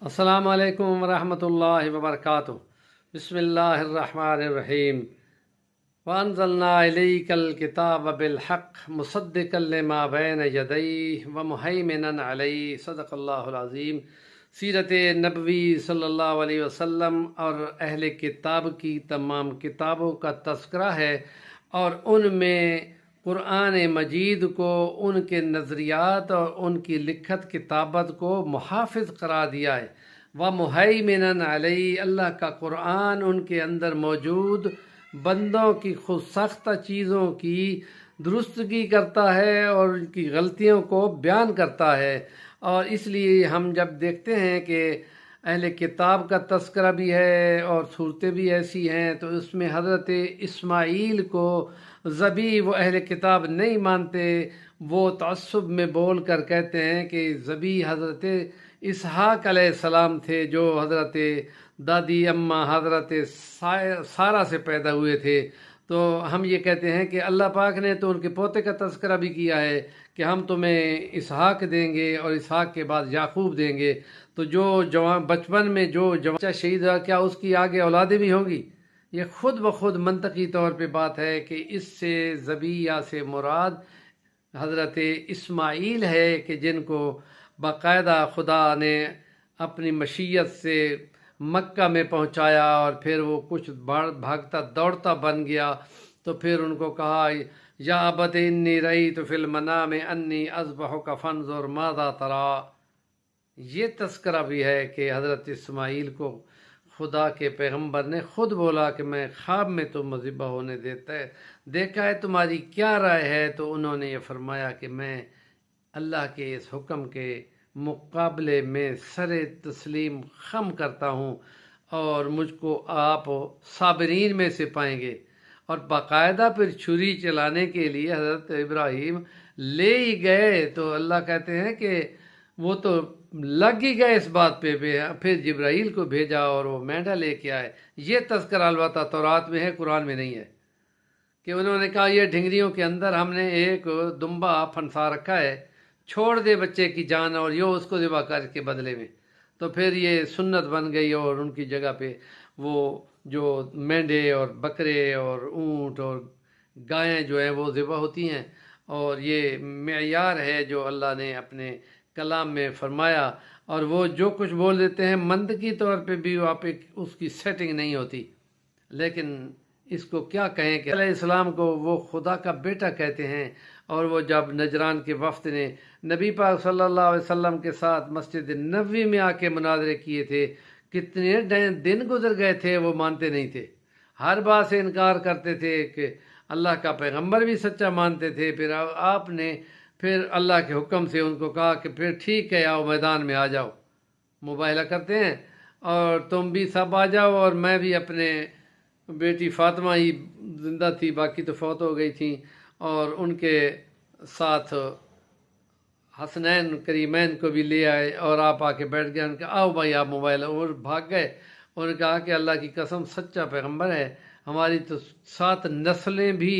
السلام علیکم ورحمۃ اللہ وبرکاتہ۔ بسم اللہ الرحمن الرحیم۔ وانزلنا الیک الکتاب بالحق مصدقا لما بین یدیہ ومہیمنا علیہ، صدق اللہ العظیم۔ سیرت نبوی صلی اللہ علیہ وسلم اور اہل کتاب کی تمام کتابوں کا تذکرہ ہے، اور ان میں قرآن مجید کو، ان کے نظریات اور ان کی لکھت کتابت کو محافظ قرار دیا ہے۔ وَمُهَيْمِنًا عَلَيْهِ، اللہ کا قرآن ان کے اندر موجود بندوں کی خود ساختہ چیزوں کی درستگی کرتا ہے اور ان کی غلطیوں کو بیان کرتا ہے۔ اور اس لیے ہم جب دیکھتے ہیں کہ اہل کتاب کا تذکرہ بھی ہے اور صورتیں بھی ایسی ہیں، تو اس میں حضرت اسماعیل کو ذبیح وہ اہل کتاب نہیں مانتے، وہ تعصب میں بول کر کہتے ہیں کہ ذبیح حضرت اسحاق علیہ السلام تھے، جو حضرت دادی اماں حضرت سارہ سے پیدا ہوئے تھے۔ تو ہم یہ کہتے ہیں کہ اللہ پاک نے تو ان کے پوتے کا تذکرہ بھی کیا ہے کہ ہم تمہیں اسحاق دیں گے اور اسحاق کے بعد یعقوب دیں گے۔ تو جو جوان بچپن میں جو بچہ شہید ہوا، کیا اس کی آگے اولادیں بھی ہوں گی؟ یہ خود بخود منطقی طور پہ بات ہے کہ اس سے ذبیحہ سے مراد حضرت اسماعیل ہے، کہ جن کو باقاعدہ خدا نے اپنی مشیت سے مکہ میں پہنچایا، اور پھر وہ کچھ بھاگتا دوڑتا بن گیا، تو پھر ان کو کہا یا ابت انی رأیت فی المنام انی اذبحک فانظر ماذا تری۔ یہ تذکرہ بھی ہے کہ حضرت اسماعیل کو خدا کے پیغمبر نے خود بولا کہ میں خواب میں تم ذبح ہونے دیکھا ہے، تمہاری کیا رائے ہے؟ تو انہوں نے یہ فرمایا کہ میں اللہ کے اس حکم کے مقابلے میں سر تسلیم خم کرتا ہوں، اور مجھ کو آپ صابرین میں سے پائیں گے۔ اور باقاعدہ پھر چھری چلانے کے لیے حضرت ابراہیم لے ہی گئے، تو اللہ کہتے ہیں کہ وہ تو لگ ہی گئے اس بات پہ، پھر جبرائیل کو بھیجا اور وہ مینڈا لے کے آئے۔ یہ تذکرہ البتہ تورات میں ہے، قرآن میں نہیں ہے، کہ انہوں نے کہا یہ ڈھنگریوں کے اندر ہم نے ایک دمبا پھنسا رکھا ہے، چھوڑ دے بچے کی جان اور یہ اس کو ذبح کر کے بدلے میں۔ تو پھر یہ سنت بن گئی، اور ان کی جگہ پہ وہ جو مینڈے اور بکرے اور اونٹ اور گائیں جو ہیں وہ ذبح ہوتی ہیں، اور یہ معیار ہے جو اللہ نے اپنے کلام میں فرمایا۔ اور وہ جو کچھ بول دیتے ہیں منطقی طور پہ بھی وہاں پہ اس کی سیٹنگ نہیں ہوتی، لیکن اس کو کیا کہیں کہ علیہ السلام کو وہ خدا کا بیٹا کہتے ہیں۔ اور وہ جب نجران کے وفد نے نبی پاک صلی اللہ علیہ وسلم کے ساتھ مسجد نبوی میں آ کے مناظرے کیے تھے، کتنے دن گزر گئے تھے، وہ مانتے نہیں تھے، ہر بات سے انکار کرتے تھے، کہ اللہ کا پیغمبر بھی سچا مانتے تھے۔ پھر آپ نے پھر اللہ کے حکم سے ان کو کہا کہ پھر ٹھیک ہے، آؤ میدان میں آ جاؤ، مباہلہ کرتے ہیں، اور تم بھی سب آ جاؤ، اور میں بھی اپنے بیٹی فاطمہ ہی زندہ تھی، باقی تو فوت ہو گئی تھیں، اور ان کے ساتھ حسنین کریمین کو بھی لے آئے، اور آپ آ کے بیٹھ گئے۔ ان کا آؤ بھائی آپ موبائل، اور بھاگ گئے۔ انہوں نے کہا کہ اللہ کی قسم سچا پیغمبر ہے، ہماری تو 7 نسلیں بھی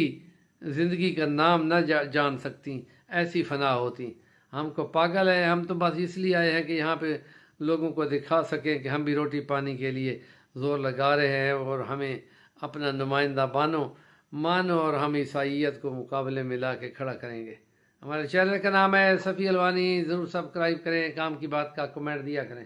زندگی کا نام نہ جان سکتی، ایسی فنا ہوتی۔ ہم کو پاگل ہے، ہم تو بس اس لیے آئے ہیں کہ یہاں پہ لوگوں کو دکھا سکیں کہ ہم بھی روٹی پانی کے لیے زور لگا رہے ہیں، اور ہمیں اپنا نمائندہ مانو، اور ہم عیسائیت کو مقابلے میں لا کے کھڑا کریں گے۔ ہمارے چینل کا نام ہے صفی الوانی، ضرور سبسکرائب کریں، کام کی بات کا کمنٹ دیا کریں۔